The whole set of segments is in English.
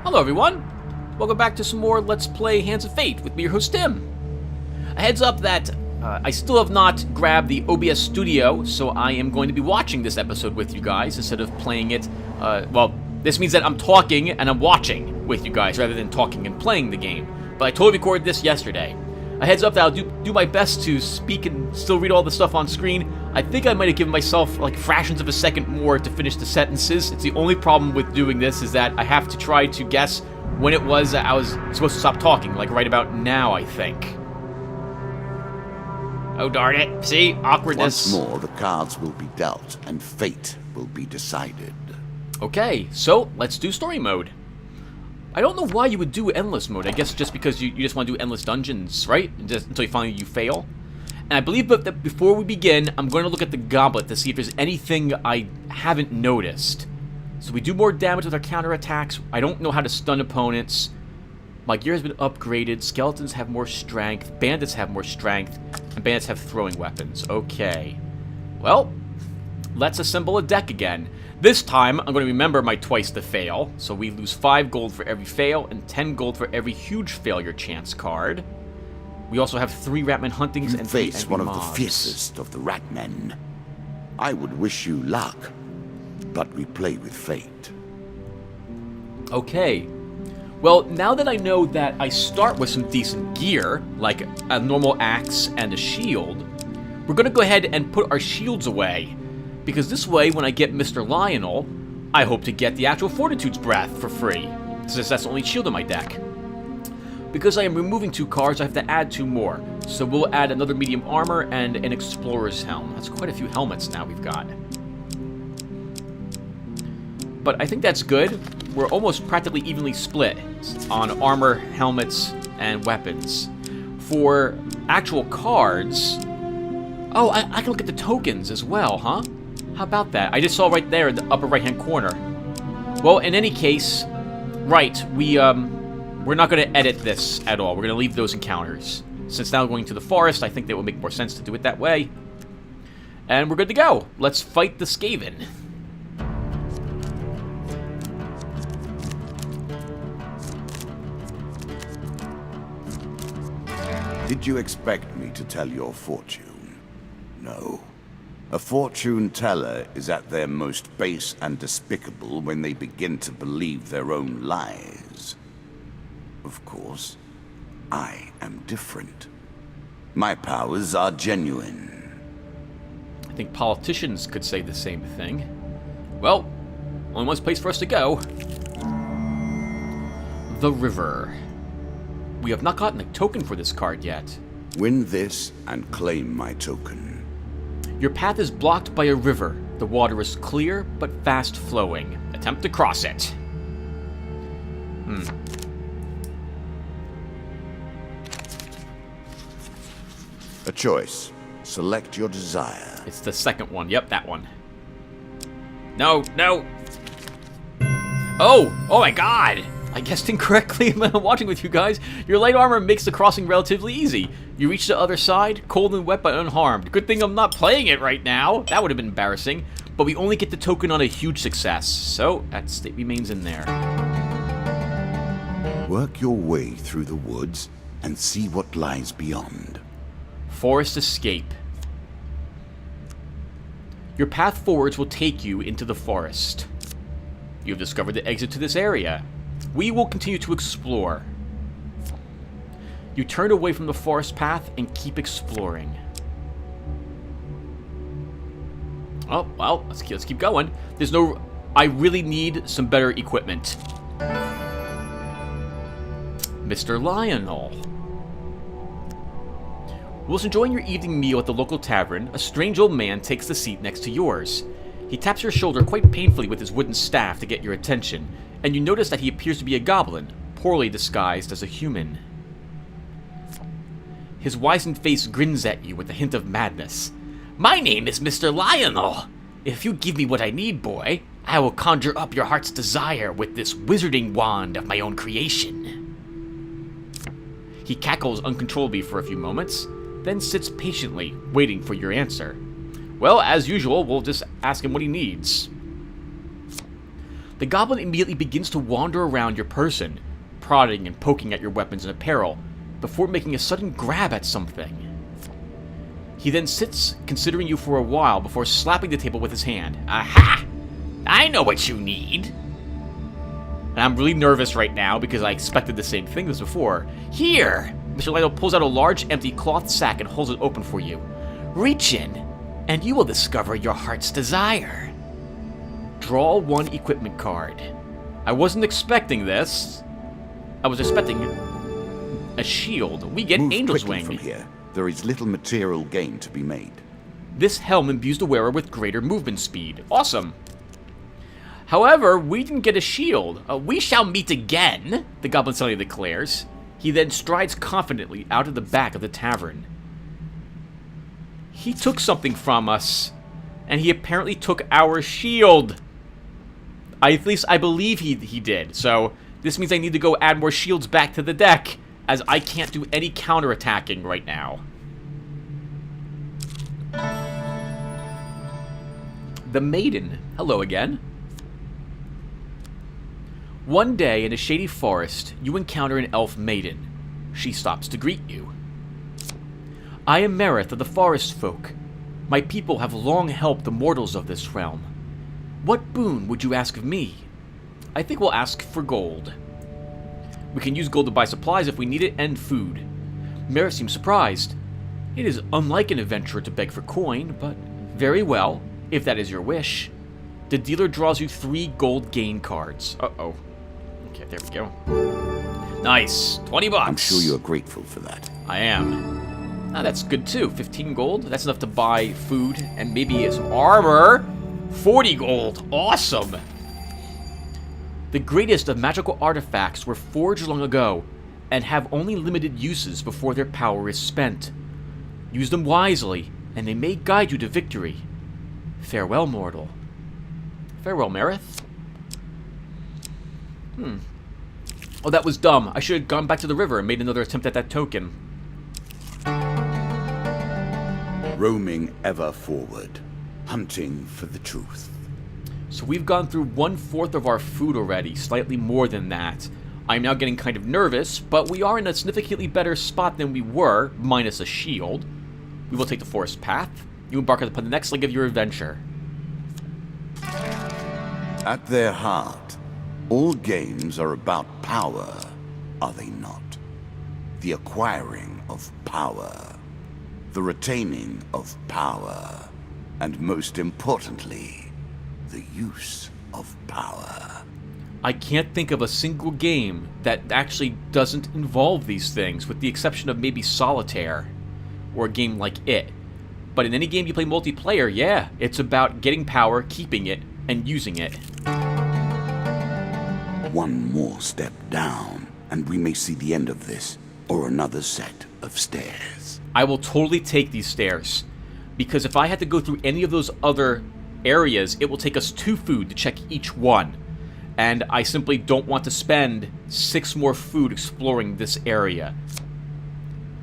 Hello everyone! Welcome back to some more Let's Play Hands of Fate with me, your host Tim. A heads up that I still have not grabbed the OBS Studio, so I am going to be watching this episode with you guys instead of playing it. Well, this means that I'm talking and I'm watching with you guys rather than talking and playing the game. But I totally recorded this yesterday. A heads up that I'll do my best to speak and still read all the stuff on screen. I think I might have given myself like fractions of a second more to finish the sentences. It's the only problem with doing this is that I have to try to guess when it was that I was supposed to stop talking, like right about now, I think. Oh darn it. See? Awkwardness. Once more, the cards will be dealt, and fate will be decided. Okay, so let's do story mode. I don't know why you would do endless mode. I guess just because you just want to do endless dungeons, right? Just until you fail. And I believe that before we begin, I'm going to look at the goblet to see if there's anything I haven't noticed. So we do more damage with our counterattacks. I don't know how to stun opponents. My gear has been upgraded. Skeletons have more strength. Bandits have more strength. And bandits have throwing weapons. Okay. Well, let's assemble a deck again. This time, I'm going to remember my twice to fail. So we lose 5 gold for every fail and 10 gold for every huge failure chance card. We also have 3 Ratman Huntings and 3 face angry one of mobs. the fiercest of the Ratmen. I would wish you luck, but we play with fate. Okay. Well, now that I know that I start with some decent gear, like a normal axe and a shield, we're going to go ahead and put our shields away. Because this way, when I get Mr. Lionel, I hope to get the actual Fortitude's Breath for free, since that's the only shield in my deck. Because I am removing 2 cards, I have to add 2 more. So we'll add another medium armor and an explorer's helm. That's quite a few helmets now we've got. But I think that's good. We're almost practically evenly split on armor, helmets, and weapons. For actual cards... Oh, I can look at the tokens as well, huh? How about that? I just saw right there in the upper right-hand corner. Well, in any case, right, we're not going to edit this at all. We're going to leave those encounters. Since now we're going to the forest, I think that would make more sense to do it that way. And we're good to go. Let's fight the Skaven. Did you expect me to tell your fortune? No. A fortune teller is at their most base and despicable when they begin to believe their own lies. Of course, I am different. My powers are genuine. I think politicians could say the same thing. Well, only one place for us to go. The river. We have not gotten a token for this card yet. Win this and claim my token. Your path is blocked by a river. The water is clear, but fast-flowing. Attempt to cross it. A choice. Select your desire. It's the second one. Yep, that one. No, no. Oh my god! I guessed incorrectly when I'm watching with you guys. Your light armor makes the crossing relatively easy. You reach the other side, cold and wet but unharmed. Good thing I'm not playing it right now. That would have been embarrassing. But we only get the token on a huge success, so that state remains in there. Work your way through the woods and see what lies beyond. Forest escape. Your path forwards will take you into the forest. You have discovered the exit to this area. We will continue to explore. You turn away from the forest path and keep exploring. Oh, well, let's keep going. There's no... I really need some better equipment. Mr. Lionel. Whilst enjoying your evening meal at the local tavern, a strange old man takes the seat next to yours. He taps your shoulder quite painfully with his wooden staff to get your attention, and you notice that he appears to be a goblin, poorly disguised as a human. His wizened face grins at you with a hint of madness. My name is Mr. Lionel. If you give me what I need, boy, I will conjure up your heart's desire with this wizarding wand of my own creation. He cackles uncontrollably for a few moments, then sits patiently, waiting for your answer. Well, as usual, we'll just ask him what he needs. The goblin immediately begins to wander around your person, prodding and poking at your weapons and apparel, before making a sudden grab at something. He then sits, considering you for a while, before slapping the table with his hand. Aha! I know what you need! And I'm really nervous right now because I expected the same thing as before. Here! Mr. Lino pulls out a large, empty cloth sack and holds it open for you. Reach in, and you will discover your heart's desire. Draw one equipment card. I wasn't expecting this. I was expecting a shield. We get Move Angel's quickly Wing. from here. There is little material gain to be made. This helm imbues the wearer with greater movement speed. Awesome. However, we didn't get a shield. We shall meet again, the goblin suddenly declares. He then strides confidently out of the back of the tavern. He took something from us, and he apparently took our shield. At least I believe he did. So this means I need to go add more shields back to the deck, as I can't do any counterattacking right now. The Maiden. Hello again. One day in a shady forest, you encounter an elf maiden. She stops to greet you. I am Merith of the Forest Folk. My people have long helped the mortals of this realm. What boon would you ask of me? I think we'll ask for gold. We can use gold to buy supplies if we need it, and food. Merith seems surprised. It is unlike an adventurer to beg for coin, but very well, if that is your wish. The dealer draws you 3 gold gain cards. Uh-oh. Okay, there we go. Nice. 20 bucks. I'm sure you're grateful for that. I am. Ah, that's good too. 15 gold. That's enough to buy food and maybe some armor. 40 gold. Awesome. The greatest of magical artifacts were forged long ago and have only limited uses before their power is spent. Use them wisely, and they may guide you to victory. Farewell, mortal. Farewell, Merith. Oh, that was dumb. I should have gone back to the river and made another attempt at that token. Roaming ever forward, hunting for the truth. So we've gone through 1/4 of our food already, slightly more than that. I'm now getting kind of nervous, but we are in a significantly better spot than we were, minus a shield. We will take the forest path. You embark upon the next leg of your adventure. At their heart, all games are about power, are they not? The acquiring of power, the retaining of power, and most importantly, the use of power. I can't think of a single game that actually doesn't involve these things, with the exception of maybe Solitaire, or a game like it. But in any game you play multiplayer, yeah, it's about getting power, keeping it, and using it. One more step down, and we may see the end of this, or another set of stairs. I will totally take these stairs, because if I had to go through any of those other areas, it will take us 2 food to check each one. And I simply don't want to spend 6 more food exploring this area.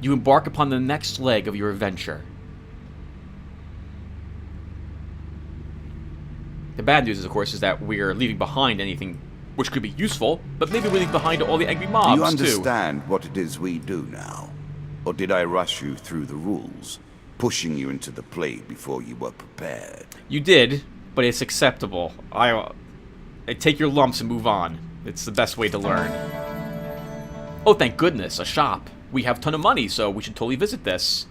You embark upon the next leg of your adventure. The bad news, of course, is that we're leaving behind anything which could be useful, but maybe we leave behind all the angry mobs, Do you too. understand what it is we do now? Or did I rush you through the rules, pushing you into the play before you were prepared? You did, but it's acceptable. I take your lumps and move on. It's the best way to learn. Oh, thank goodness, a shop. We have a ton of money, so we should totally visit this.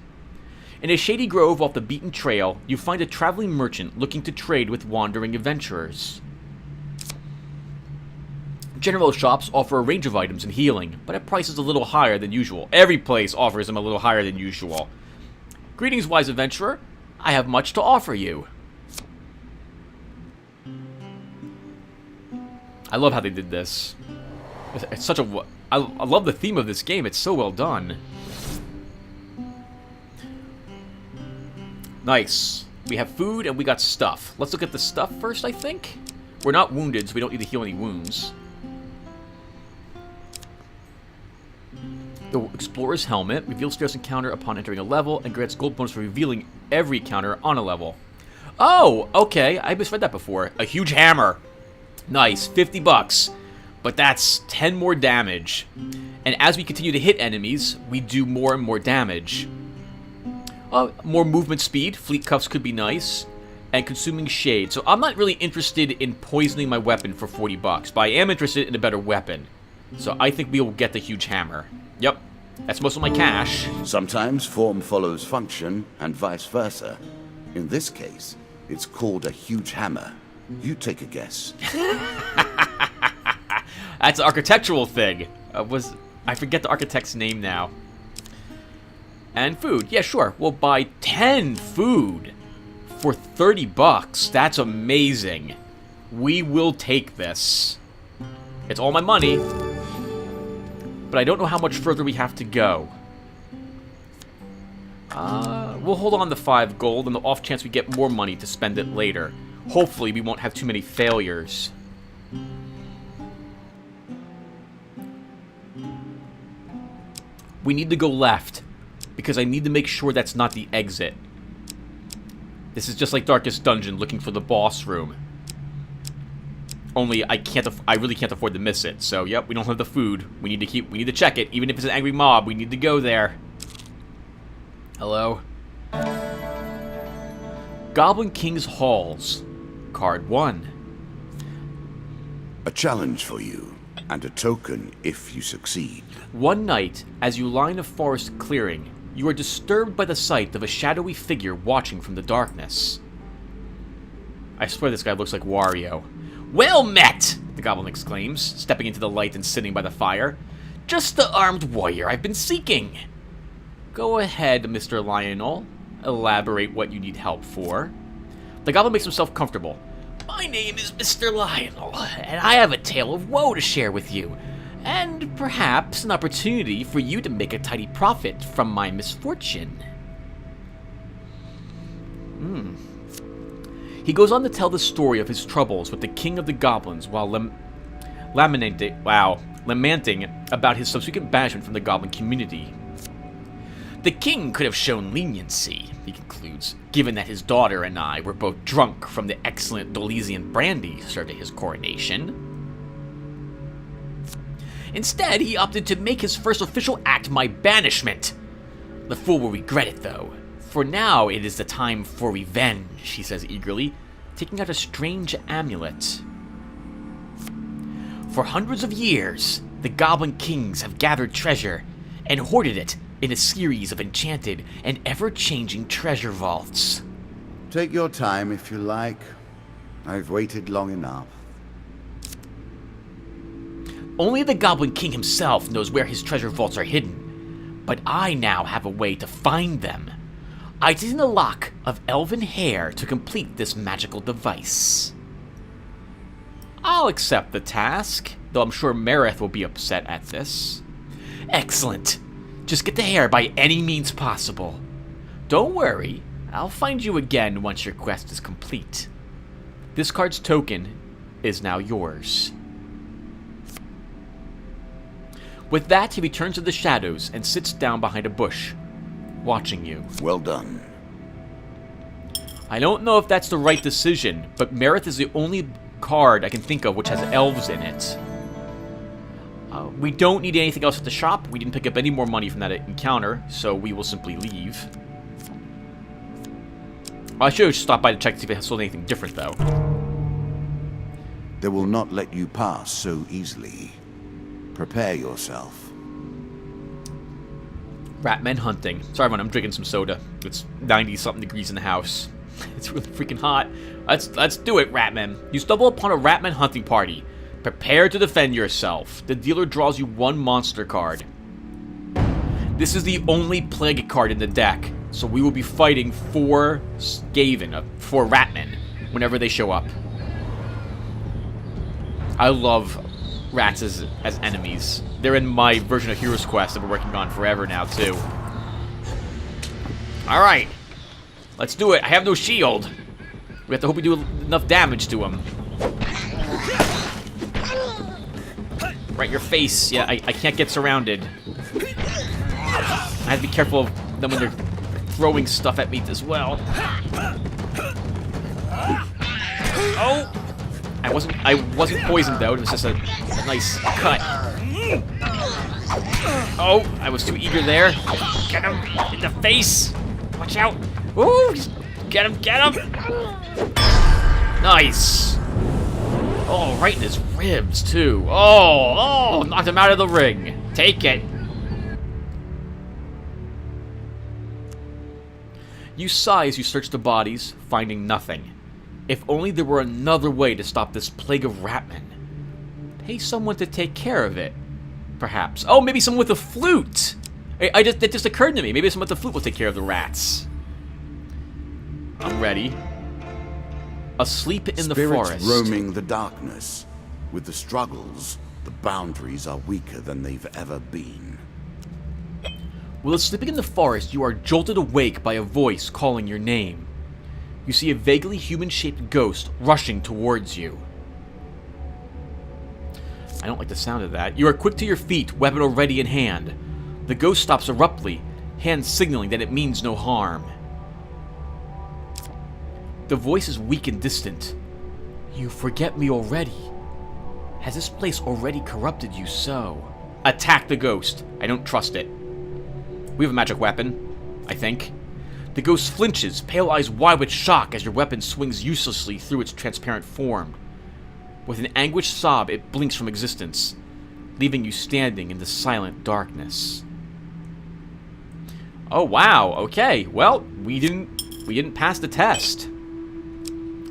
In a shady grove off the beaten trail, you find a traveling merchant looking to trade with wandering adventurers. General shops offer a range of items and healing, but at prices a little higher than usual. Every place offers them a little higher than usual. Greetings, wise adventurer. I have much to offer you. I love how they did this. It's such a... I love the theme of this game. It's so well done. Nice. We have food and we got stuff. Let's look at the stuff first, I think. We're not wounded, so we don't need to heal any wounds. The Explorer's Helmet reveals stress encounter upon entering a level and grants gold bonus for revealing every encounter on a level. Oh, okay. I misread that before. A huge hammer. Nice, 50 bucks. But that's 10 more damage. And as we continue to hit enemies, we do more and more damage. More movement speed. Fleet cuffs could be nice. And consuming shade. So I'm not really interested in poisoning my weapon for 40 bucks. But I am interested in a better weapon. So I think we will get the huge hammer. Yep. That's most of my cash. Sometimes form follows function, and vice versa. In this case, it's called a huge hammer. You take a guess. That's an architectural thing. I forget the architect's name now. And food. Yeah, sure. We'll buy 10 food for 30 bucks. That's amazing. We will take this. It's all my money. But I don't know how much further we have to go. We'll hold on to 5 gold on the off chance we get more money to spend it later. Hopefully we won't have too many failures. We need to go left, because I need to make sure that's not the exit. This is just like Darkest Dungeon, looking for the boss room. Only I really can't afford to miss it. So, yep, we don't have the food. We need to check it. Even if it's an angry mob, we need to go there. Hello? Goblin King's Halls. Card 1. A challenge for you, and a token if you succeed. One night, as you lie in a forest clearing, you are disturbed by the sight of a shadowy figure watching from the darkness. I swear this guy looks like Wario. Well met! The goblin exclaims, stepping into the light and sitting by the fire. Just the armed warrior I've been seeking. Go ahead, Mr. Lionel. Elaborate what you need help for. The goblin makes himself comfortable. My name is Mr. Lionel, and I have a tale of woe to share with you. And perhaps an opportunity for you to make a tidy profit from my misfortune. He goes on to tell the story of his troubles with the king of the goblins while lamenting about his subsequent banishment from the goblin community. The king could have shown leniency, he concludes, given that his daughter and I were both drunk from the excellent Dolesian brandy served at his coronation. Instead, he opted to make his first official act my banishment. The fool will regret it, though. For now, it is the time for revenge, he says eagerly, taking out a strange amulet. For hundreds of years, the Goblin Kings have gathered treasure and hoarded it in a series of enchanted and ever-changing treasure vaults. Take your time if you like. I've waited long enough. Only the Goblin King himself knows where his treasure vaults are hidden, but I now have a way to find them. I did in a lock of elven hair to complete this magical device. I'll accept the task, though I'm sure Mareth will be upset at this. Excellent. Just get the hair by any means possible. Don't worry, I'll find you again once your quest is complete. This card's token is now yours. With that, he returns to the shadows and sits down behind a bush, watching you. Well done. I don't know if that's the right decision, but Mareth is the only card I can think of which has elves in it. We don't need anything else at the shop. We didn't pick up any more money from that encounter, so we will simply leave. I should have stopped by to check to see if it sold anything different, though. They will not let you pass so easily. Prepare yourself. Ratmen hunting. Sorry, everyone, I'm drinking some soda. It's 90-something degrees in the house. It's really freaking hot. Let's do it, Ratmen. You stumble upon a Ratman hunting party. Prepare to defend yourself. The dealer draws you one monster card. This is the only plague card in the deck, so we will be fighting for Skaven, for Ratmen, whenever they show up. I love rats as enemies. They're in my version of Heroes Quest I've been working on forever now, too. Alright. Let's do it. I have no shield. We have to hope we do enough damage to him. Right in your face. Yeah, I can't get surrounded. I have to be careful of them when they're throwing stuff at me as well. Oh! I wasn't poisoned though. It was just a nice cut. Oh, I was too eager there. Get him in the face. Watch out. Ooh, get him, get him. Nice. Oh, right in his ribs too. Oh, knocked him out of the ring. Take it. You sigh as you search the bodies, finding nothing. If only there were another way to stop this plague of ratmen. Pay someone to take care of it, perhaps. Oh, maybe someone with a flute! That just occurred to me. Maybe someone with a flute will take care of the rats. I'm ready. Asleep in the forest. Spirits roaming the darkness. With the struggles, the boundaries are weaker than they've ever been. While sleeping in the forest, you are jolted awake by a voice calling your name. You see a vaguely human-shaped ghost rushing towards you. I don't like the sound of that. You are quick to your feet, weapon already in hand. The ghost stops abruptly, hand signaling that it means no harm. The voice is weak and distant. You forget me already. Has this place already corrupted you so? Attack the ghost. I don't trust it. We have a magic weapon, I think. The ghost flinches, pale eyes wide with shock as your weapon swings uselessly through its transparent form. With an anguished sob, it blinks from existence, leaving you standing in the silent darkness. Oh wow, okay. Well, we didn't pass the test.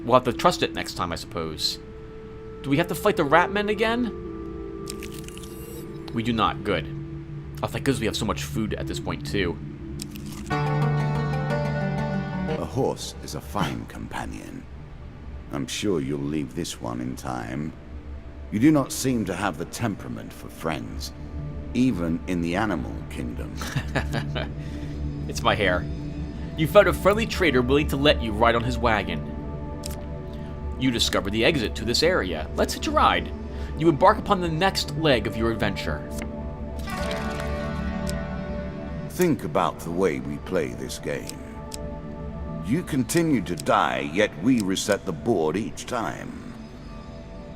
We'll have to trust it next time, I suppose. Do we have to fight the Ratmen again? We do not. Good. Oh, thank goodness we have so much food at this point, too. A horse is a fine companion. I'm sure you'll leave this one in time. You do not seem to have the temperament for friends, even in the animal kingdom. It's my hair. You found a friendly trader willing to let you ride on his wagon. You discover the exit to this area. Let's hitch a ride. You embark upon the next leg of your adventure. Think about the way we play this game. You continue to die, yet we reset the board each time.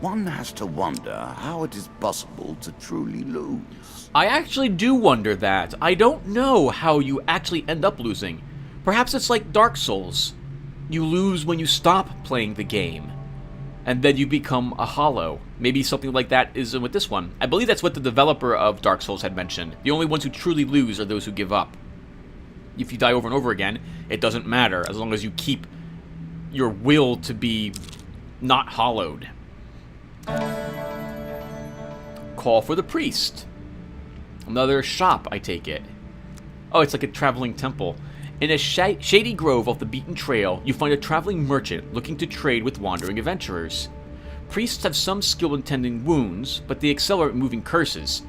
One has to wonder how it is possible to truly lose. I actually do wonder that. I don't know how you actually end up losing. Perhaps it's like Dark Souls. You lose when you stop playing the game, and then you become a hollow. Maybe something like that is with this one. I believe that's what the developer of Dark Souls had mentioned. The only ones who truly lose are those who give up. If you die over and over again, it doesn't matter, as long as you keep your will to be not hollowed. Call for the priest. Another shop, I take it. Oh, it's like a traveling temple. In a shady grove off the beaten trail, you find a traveling merchant looking to trade with wandering adventurers. Priests have some skill in tending wounds, but they excel at moving curses.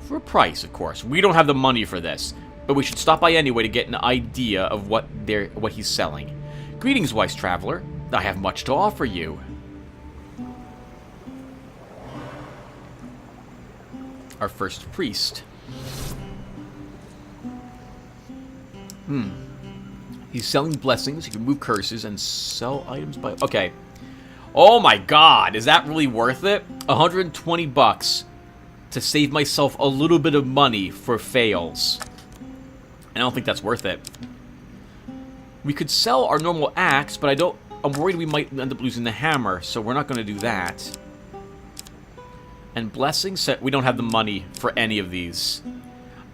For a price, of course. We don't have the money for this, but we should stop by anyway to get an idea of what he's selling. Greetings, wise traveler. I have much to offer you. Our first priest. He's selling blessings. He can move curses and sell items by... Okay. Oh my god. Is that really worth it? 120 bucks to save myself a little bit of money for fails. I don't think that's worth it. We could sell our normal axe, but I'm worried we might end up losing the hammer, so we're not going to do that. And blessings, we don't have the money for any of these.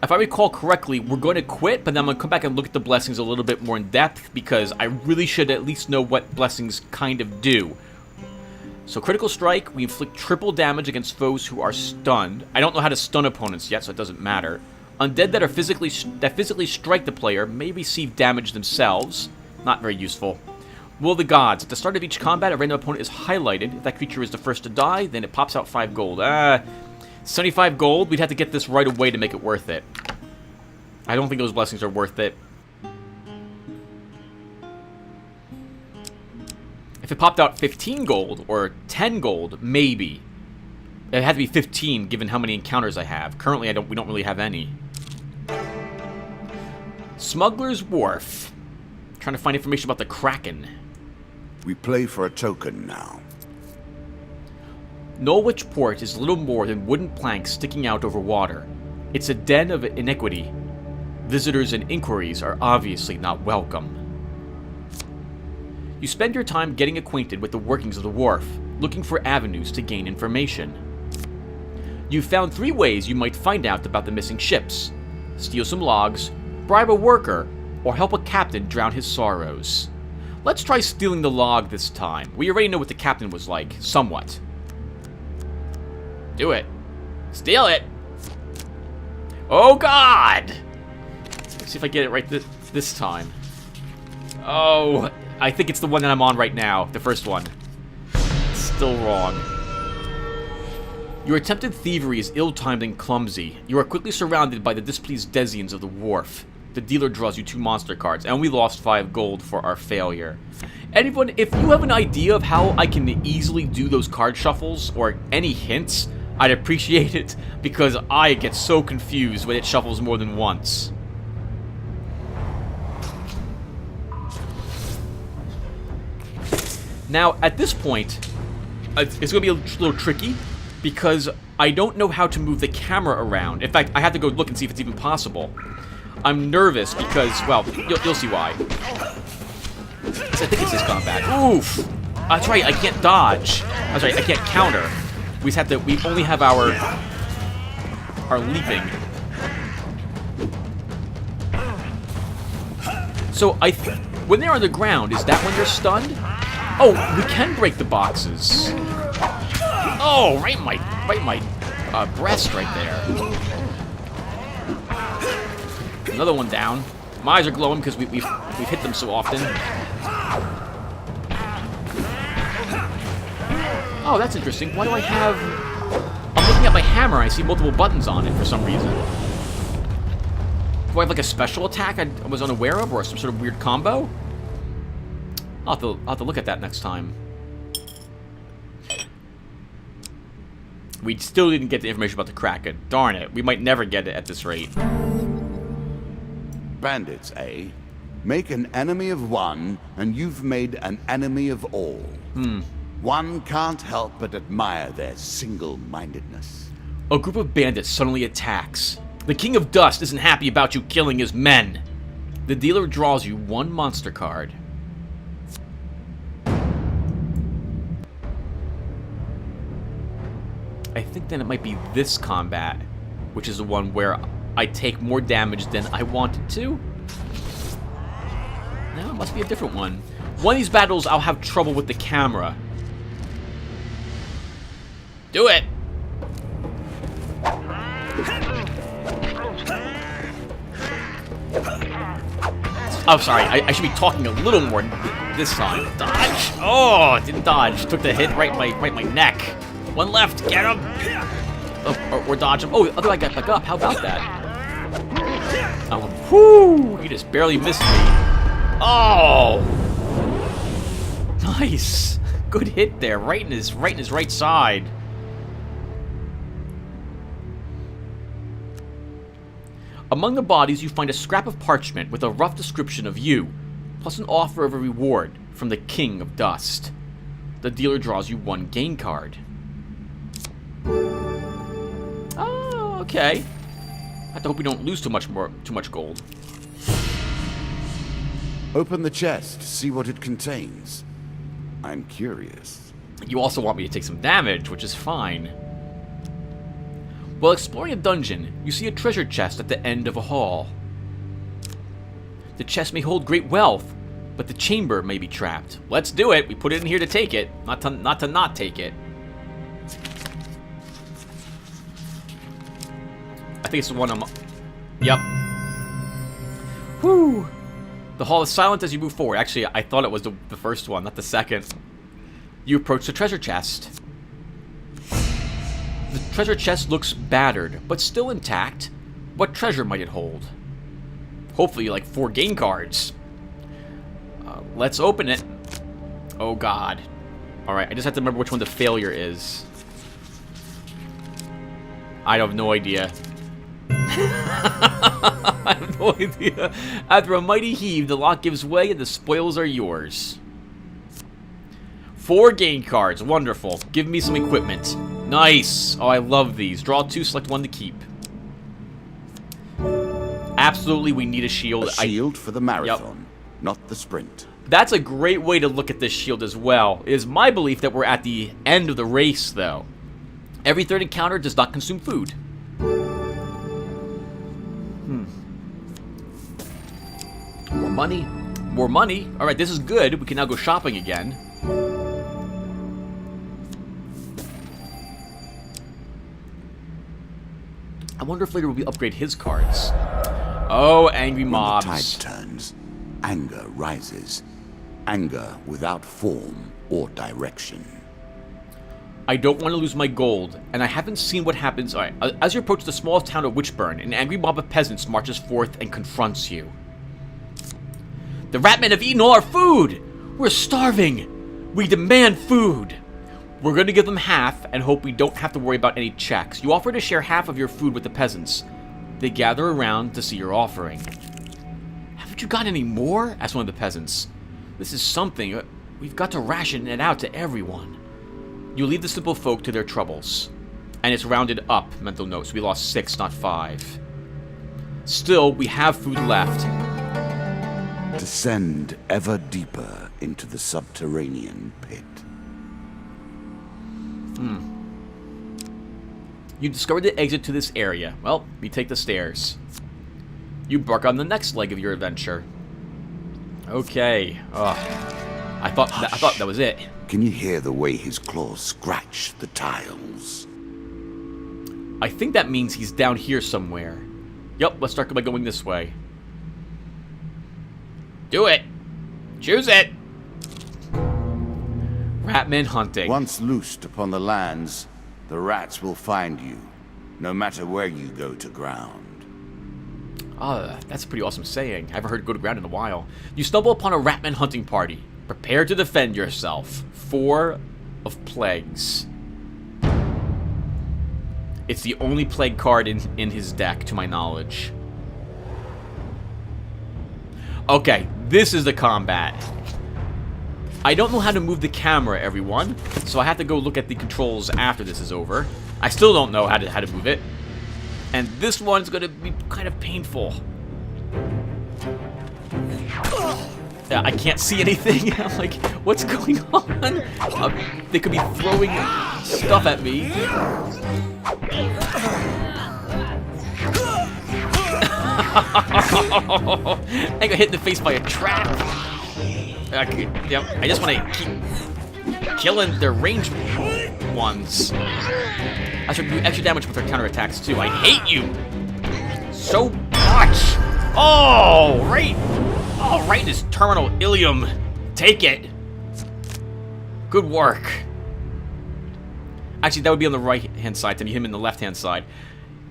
If I recall correctly, we're going to quit, but then I'm going to come back and look at the blessings a little bit more in depth, because I really should at least know what blessings kind of do. So critical strike, we inflict triple damage against foes who are stunned. I don't know how to stun opponents yet, so it doesn't matter. Undead that physically strike the player may receive damage themselves. Not very useful. Will of the Gods. At the start of each combat, a random opponent is highlighted. If that creature is the first to die, then it pops out 5 gold. 75 gold? We'd have to get this right away to make it worth it. I don't think those blessings are worth it. If it popped out 15 gold, or 10 gold, maybe. It had to be 15, given how many encounters I have. Currently, we don't really have any. Smuggler's Wharf. Trying to find information about the Kraken. We play for a token now. Norwich Port is little more than wooden planks sticking out over water. It's a den of iniquity. Visitors and inquiries are obviously not welcome. You spend your time getting acquainted with the workings of the wharf, looking for avenues to gain information. You've found 3 ways you might find out about the missing ships: steal some logs, bribe a worker, or help a captain drown his sorrows. Let's try stealing the log this time. We already know what the captain was like, somewhat. Do it. Steal it. Oh God! Let's see if I get it right this time. Oh, I think it's the one that I'm on right now, the first one. Still wrong. Your attempted thievery is ill-timed and clumsy. You are quickly surrounded by the displeased Desians of the wharf. The dealer draws you 2 monster cards, and we lost 5 gold for our failure. Anyone, if you have an idea of how I can easily do those card shuffles, or any hints, I'd appreciate it, because I get so confused when it shuffles more than once. Now, at this point, it's going to be a little tricky, because I don't know how to move the camera around. In fact, I have to go look and see if it's even possible. I'm nervous because, well, you'll see why. I think it's this combat. Oof! That's right, I can't dodge. That's right, I can't counter. We only have our leaping. So when they're on the ground, is that when you're stunned? Oh, we can break the boxes. Oh, right in my breast right there. Another one down. My eyes are glowing because we've hit them so often. Oh, that's interesting. Why do I have... I'm looking at my hammer and I see multiple buttons on it for some reason. Do I have like a special attack I was unaware of, or some sort of weird combo? I'll have to look at that next time. We still didn't get the information about the Kraken. Darn it. We might never get it at this rate. Bandits, eh? Make an enemy of one, and you've made an enemy of all. One can't help but admire their single-mindedness. A group of bandits suddenly attacks. The King of Dust isn't happy about you killing his men. The dealer draws you 1 monster card. I think then it might be this combat, which is the one where I take more damage than I wanted to. No, it must be a different one. One of these battles, I'll have trouble with the camera. Do it! Oh, sorry. I should be talking a little more this time. Dodge! Oh, it didn't dodge. Took the hit right in my neck. One left. Get him! Oh, or dodge him. Oh, the other guy got back up. How about that? Oh, whoo! He just barely missed me. Oh! Nice. Good hit there. Right in his right side. Among the bodies, you find a scrap of parchment with a rough description of you, plus an offer of a reward from the King of Dust. The dealer draws you 1 gain card. Oh, okay. I have to hope we don't lose too much gold. Open the chest, see what it contains. I'm curious. You also want me to take some damage, which is fine. While exploring a dungeon, you see a treasure chest at the end of a hall. The chest may hold great wealth, but the chamber may be trapped. Let's do it. We put it in here to take it, not to not take it. I think it's the one I'm... Yep. Whew. The hall is silent as you move forward. Actually, I thought it was the first one, not the second. You approach the treasure chest. The treasure chest looks battered, but still intact. What treasure might it hold? Hopefully, like 4 gain cards. Let's open it. Oh, God. Alright, I just have to remember which one the failure is. I have no idea. I have no idea. After a mighty heave, the lock gives way and the spoils are yours. 4 gain cards. Wonderful. Give me some equipment. Nice! Oh, I love these. Draw 2, select 1 to keep. Absolutely, we need a shield. A shield for the marathon, not the sprint. That's a great way to look at this shield as well. It is my belief that we're at the end of the race, though. Every third encounter does not consume food. More money. More money. Alright, this is good. We can now go shopping again. I wonder if later we upgrade his cards. Oh, angry mobs. When the tide turns, anger rises. Anger without form or direction. I don't want to lose my gold, and I haven't seen what happens. Alright, as you approach the small town of Witchburn, an angry mob of peasants marches forth and confronts you. The Ratmen have eaten all our food! We're starving! We demand food! We're going to give them half and hope we don't have to worry about any checks. You offer to share half of your food with the peasants. They gather around to see your offering. Haven't you got any more? Asked one of the peasants. This is something. We've got to ration it out to everyone. You leave the simple folk to their troubles. And it's rounded up, mental notes. We lost 6, not 5. Still, we have food left. Descend ever deeper into the subterranean pit. You discovered the exit to this area. Well, we take the stairs. You embark on the next leg of your adventure. Okay. I thought that was it. Can you hear the way his claws scratch the tiles? I think that means he's down here somewhere. Yep, let's start by going this way. Do it! Choose it! Ratmen hunting. Once loosed upon the lands, the rats will find you, no matter where you go to ground. That's a pretty awesome saying. I haven't heard go to ground in a while. You stumble upon a Ratman hunting party. Prepare to defend yourself. 4 of plagues. It's the only plague card in his deck, to my knowledge. Okay, this is the combat. I don't know how to move the camera, everyone, so I have to go look at the controls after this is over. I still don't know how to move it. And this one's gonna be kind of painful. I can't see anything. I'm like, what's going on? They could be throwing stuff at me. I got hit in the face by a trap. Yep, I just want to keep killing their ranged ones. I should do extra damage with their counterattacks too. I hate you so much. Oh, right in his terminal ilium. Take it. Good work. Actually, that would be on the right-hand side, Tim. You hit him in the left-hand side.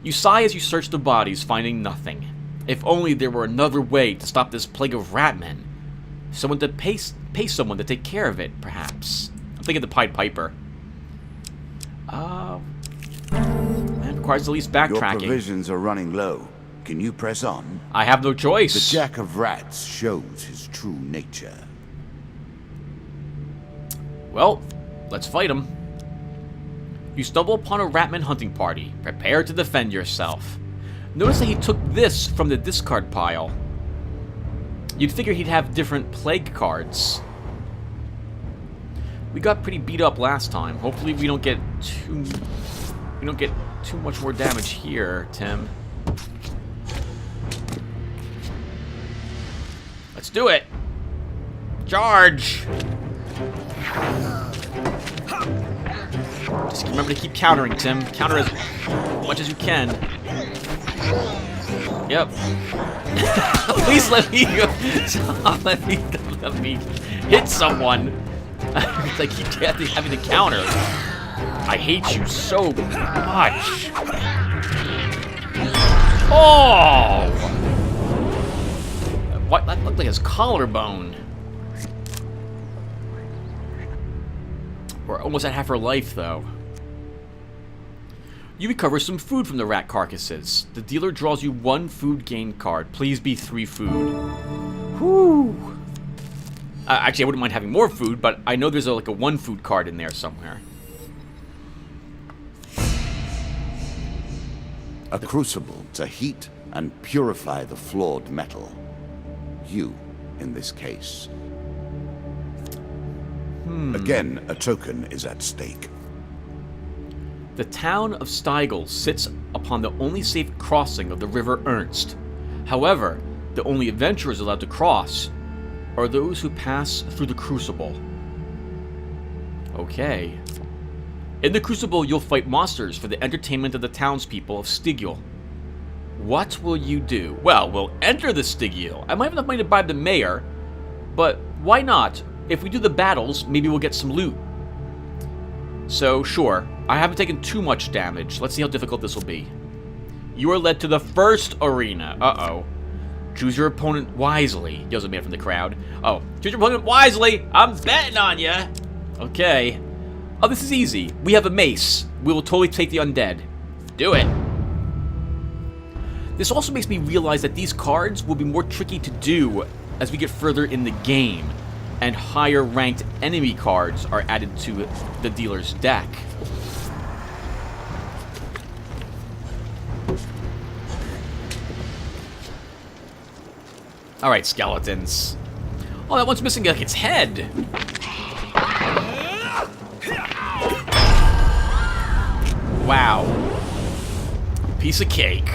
You sigh as you search the bodies, finding nothing. If only there were another way to stop this plague of ratmen. Someone to pay someone to take care of it, perhaps. I'm thinking the Pied Piper. That requires the least backtracking. Your provisions are running low. Can you press on? I have no choice. The Jack of Rats shows his true nature. Well, let's fight him. You stumble upon a Ratman hunting party. Prepare to defend yourself. Notice that he took this from the discard pile. You'd figure he'd have different plague cards. We got pretty beat up last time. Hopefully we don't get too much more damage here, Tim. Let's do it. Charge. Just remember to keep countering, Tim. Counter as much as you can. Yep. Please let me go. Let me hit someone. I keep having to counter. I hate you so much. Oh! What? That looked like his collarbone. We're almost at half her life, though. You recover some food from the rat carcasses. The dealer draws you 1 food gain card. Please be 3 food. Whew. Actually, I wouldn't mind having more food, but I know there's like a 1 food card in there somewhere. A crucible to heat and purify the flawed metal. You, in this case. Again, a token is at stake. The town of Stiegel sits upon the only safe crossing of the River Ernst. However, the only adventurers allowed to cross are those who pass through the Crucible. Okay. In the Crucible, you'll fight monsters for the entertainment of the townspeople of Stiegel. What will you do? Well, we'll enter the Stiegel. I might have enough money to bribe the mayor, but why not? If we do the battles, maybe we'll get some loot. So, sure, I haven't taken too much damage. Let's see how difficult this will be. You are led to the first arena. Uh-oh. Choose your opponent wisely. Yells a man from the crowd. Oh, choose your opponent wisely. I'm betting on ya. Okay. Oh, this is easy. We have a mace. We will totally take the undead. Do it. This also makes me realize that these cards will be more tricky to do as we get further in the game, and higher ranked enemy cards are added to the dealer's deck. Alright, skeletons. Oh, that one's missing like its head. Wow. Piece of cake.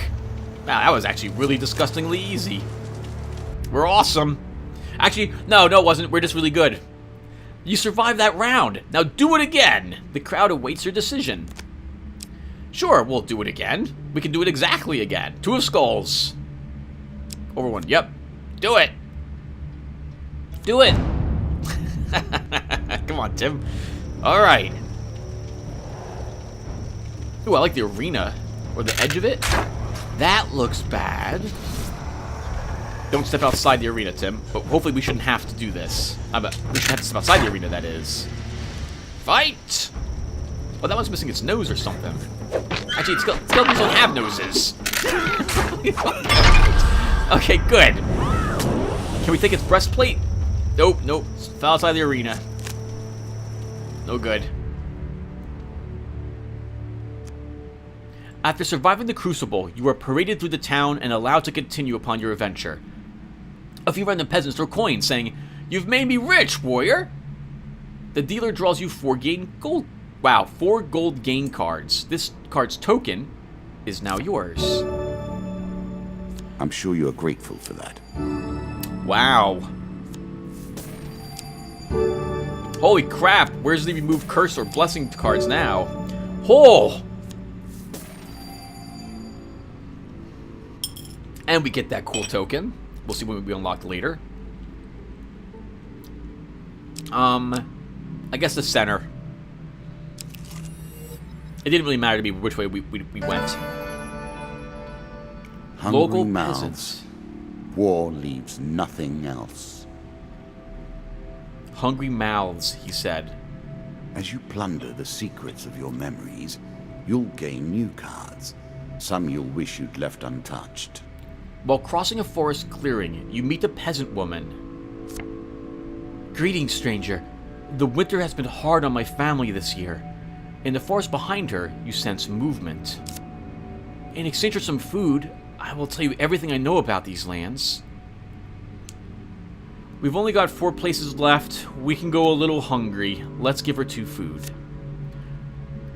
Wow, that was actually really disgustingly easy. We're awesome. Actually, no, it wasn't. We're just really good. You survived that round. Now do it again. The crowd awaits your decision. Sure, we'll do it again. We can do it exactly again. 2 of skulls. Over 1. Yep. Do it. Do it. Come on, Tim. All right. Ooh, I like the arena. Or the edge of it. That looks bad. Don't step outside the arena, Tim. But hopefully we shouldn't have to do this. We shouldn't have to step outside the arena, that is. Fight! Oh, that one's missing its nose or something. Actually, skeletons don't have noses. Okay, good. Can we take its breastplate? Nope. Fell outside the arena. No good. After surviving the Crucible, you are paraded through the town and allowed to continue upon your adventure. A few random peasants throw coins, saying, "You've made me rich, warrior!" The dealer draws you 4 gold gain cards. This card's token is now yours. I'm sure you are grateful for that. Wow. Holy crap, where's the remove curse or blessing cards now? Oh! And we get that cool token. We'll see when we unlock later. I guess the center. It didn't really matter to me which way we went. Hungry Local mouths. peasants. War leaves nothing else. Hungry mouths, he said. As you plunder the secrets of your memories, you'll gain new cards. Some you'll wish you'd left untouched. While crossing a forest clearing, you meet a peasant woman. "Greetings, stranger. The winter has been hard on my family this year." In the forest behind her, you sense movement. "In exchange for some food, I will tell you everything I know about these lands." "We've only got 4 places left. We can go a little hungry. Let's give her 2 food."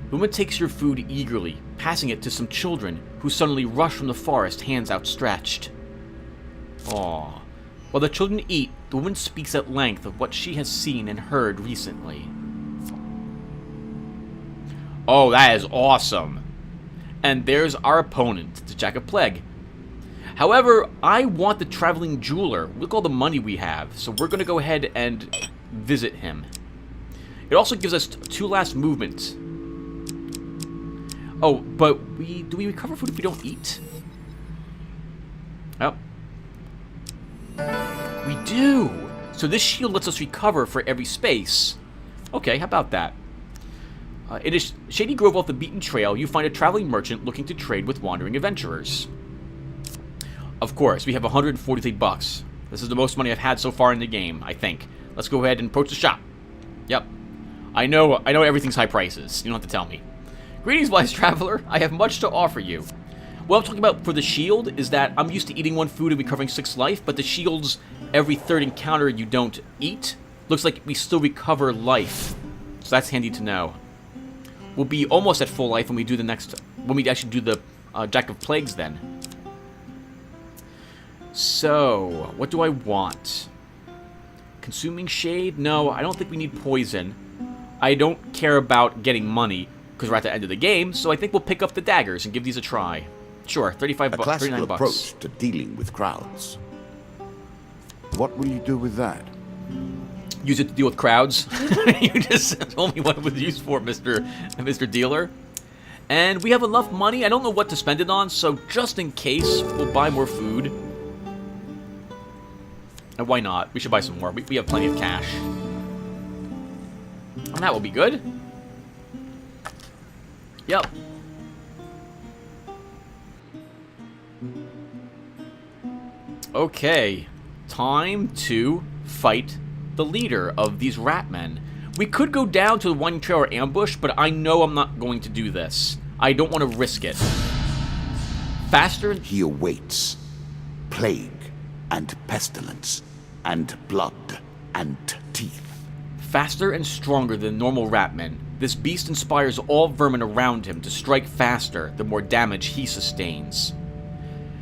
The woman takes your food eagerly, passing it to some children who suddenly rush from the forest, hands outstretched. Aww. While the children eat, the woman speaks at length of what she has seen and heard recently. Oh, that is awesome. And there's our opponent, the Jack of Plague. However, I want the traveling jeweler. Look at all the money we have, so we're going to go ahead and visit him. It also gives us 2 last movements. Oh, but do we recover food if we don't eat? Oh. We do! So this shield lets us recover for every space. Okay, how about that? In a shady grove off the beaten trail, you find a traveling merchant looking to trade with wandering adventurers. Of course, we have 143 bucks. This is the most money I've had so far in the game, I think. Let's go ahead and approach the shop. Yep. I know everything's high prices. You don't have to tell me. "Greetings, wise traveler. I have much to offer you. What I'm talking about for the shield is that I'm used to eating 1 food and recovering 6 life, but the shield's every 3rd encounter you don't eat. Looks like we still recover life. So that's handy to know. We'll be almost at full life when we do the next... when we actually do the Jack of Plagues then. So, what do I want? Consuming Shade? No, I don't think we need poison. I don't care about getting money, because we're at the end of the game, so I think we'll pick up the daggers and give these a try. Sure, 35 bucks. A classical approach to dealing with crowds. What will you do with that? Use it to deal with crowds. You just told me what it was used for, Mr. Dealer. And we have enough money. I don't know what to spend it on, so just in case, we'll buy more food. And why not? We should buy some more. We have plenty of cash. And that will be good. Yep. Okay. Time to fight the leader of these Ratmen. We could go down to the winding trail or ambush, but I know I'm not going to do this. I don't want to risk it. Faster... He awaits. Plague and pestilence and blood and teeth. Faster and stronger than normal Ratmen, this beast inspires all vermin around him to strike faster the more damage he sustains.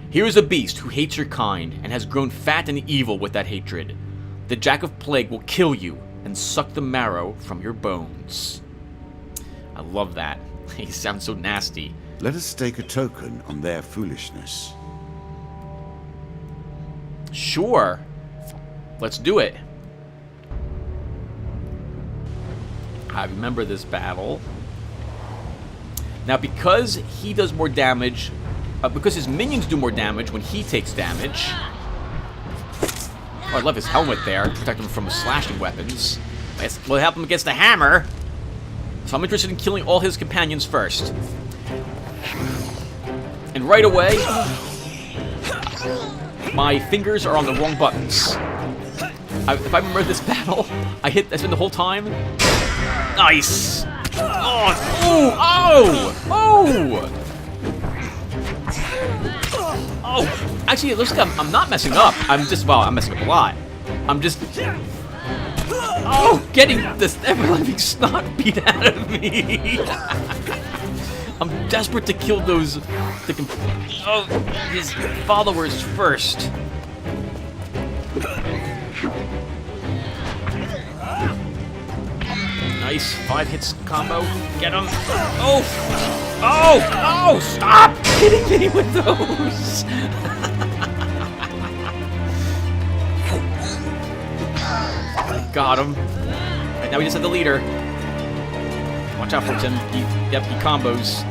Here is a beast who hates your kind and has grown fat and evil with that hatred. The Jack of Plague will kill you and suck the marrow from your bones. I love that. He sounds so nasty. Let us stake a token on their foolishness. Sure. Let's do it. I remember this battle. Now, because he does more damage, because his minions do more damage when he takes damage. Oh, I love his helmet there to protect him from slashing weapons. We'll help him against the hammer. So I'm interested in killing all his companions first. And right away, my fingers are on the wrong buttons. If I remember this battle, I spent the whole time. Nice! Oh! Oh! Oh! Oh! Actually, it looks like I'm not messing up. I'm messing up a lot. I'm just... Oh! Getting this ever-living snot beat out of me! I'm desperate to kill those... his followers first. Nice. 5 hits combo. Get him. Oh! Oh! Oh! Stop hitting me with those! Got him. Right, now we just have the leader. Watch out for him. He combos.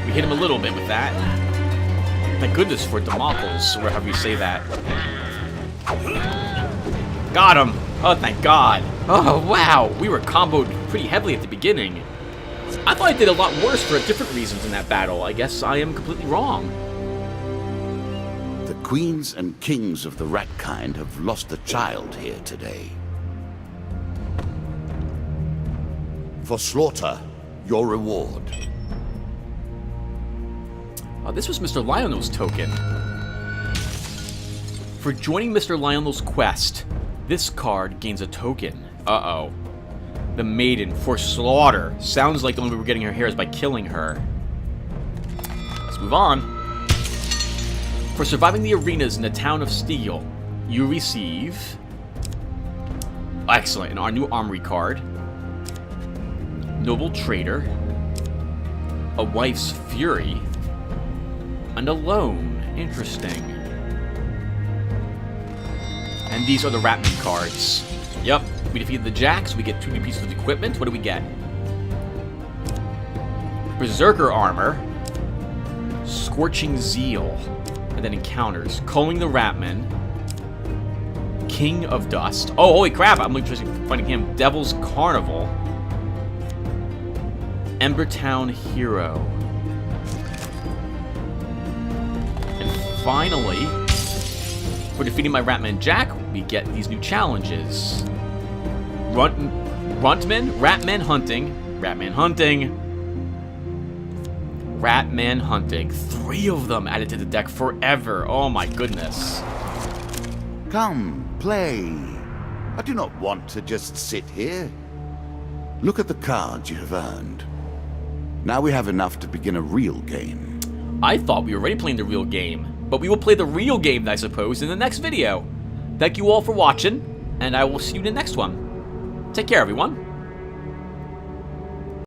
We hit him a little bit with that. Thank goodness for Democles, or however you say that. Got him! Oh, thank God. Oh, wow. We were comboed pretty heavily at the beginning. I thought I did a lot worse for different reasons in that battle. I guess I am completely wrong. The queens and kings of the rat kind have lost a child here today. For slaughter, your reward. This was Mr. Lionel's token. For joining Mr. Lionel's quest, this card gains a token. Uh-oh. The Maiden for slaughter. Sounds like the only way we're getting her here is by killing her. Let's move on. For surviving the arenas in the town of Steel, you receive... Excellent. And our new armory card. Noble Trader. A Wife's Fury. And a Loan. Interesting. And these are the Ratman cards. Yep. We defeated the Jacks. We get 2 new pieces of equipment. What do we get? Berserker Armor. Scorching Zeal. And then encounters. Culling the Ratman. King of Dust. Oh, holy crap. I'm interested in finding him. Devil's Carnival. Embertown Hero. And finally, for defeating my Ratman Jack, we get these new challenges. Ratman Hunting, Ratman hunting. 3 of them added to the deck forever. Oh my goodness. Come, play. I do not want to just sit here. Look at the cards you have earned. Now we have enough to begin a real game. I thought we were already playing the real game, but we will play the real game, I suppose, in the next video. Thank you all for watching, and I will see you in the next one. Take care, everyone.